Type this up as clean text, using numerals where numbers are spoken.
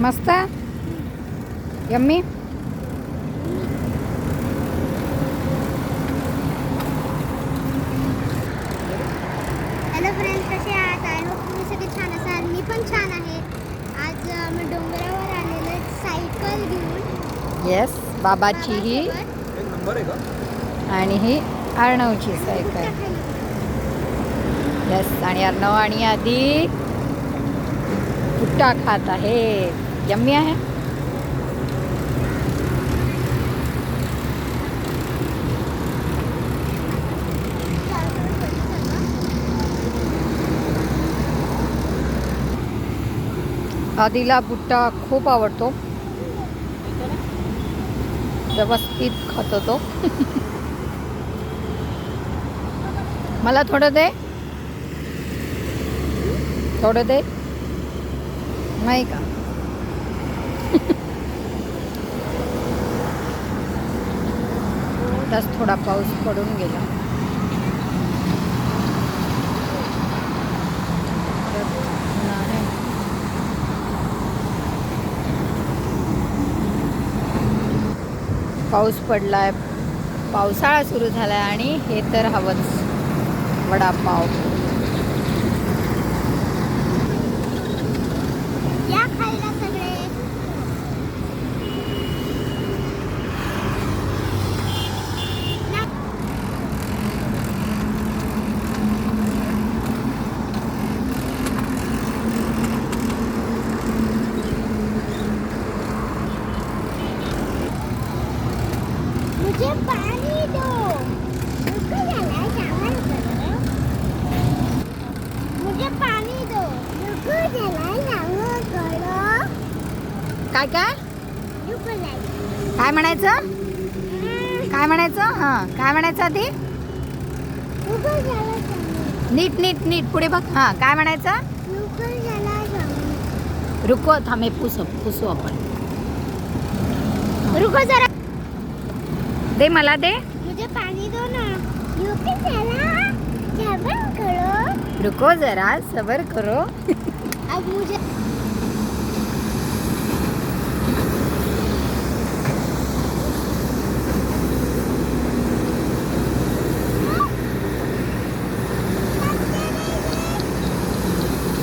मस्त yummy. Hello friends, कसे आहात? आय होप तुम्ही सगळे छान असाल. मी पण छान आहे. आज मी डोंगरावर आलेलो आहे सायकल घेऊन. येस, बाबाची ही आणि ही अर्णवची सायकल. येस, आणि अर्णव आणि आधी भुट्टा खात आहे. यम्मी आहे. आधीला भुट्टा खूप आवडतो. व्यवस्थित खातो तो. मला थोडं दे, थोडं दे. नाही का? आताच थोडा पाऊस पडून गेला. पाऊस पडलाय, पावसाळा सुरू झालाय आणि हे तर हवंच वडापाव. या खायला सगळे. मुझे पानी दो. रुको जरा सामान करो. मुझे पानी दो. रुको जरा सामान करो. काय काय रुको जरा. काय म्हणायचं? काय म्हणायचं? हां, काय म्हणायचं आधी? रुको जरा सामान. नीट नीट नीट पुढे बघ. हां, काय म्हणायचं? रुको जरा सामान. रुको, थांबे, पुसू आपण. रुको जरा. दे, मला दे. मुझे पानी दो ना. रुको जरा सबर करो. रुको जरा सबर करो. अब मुझे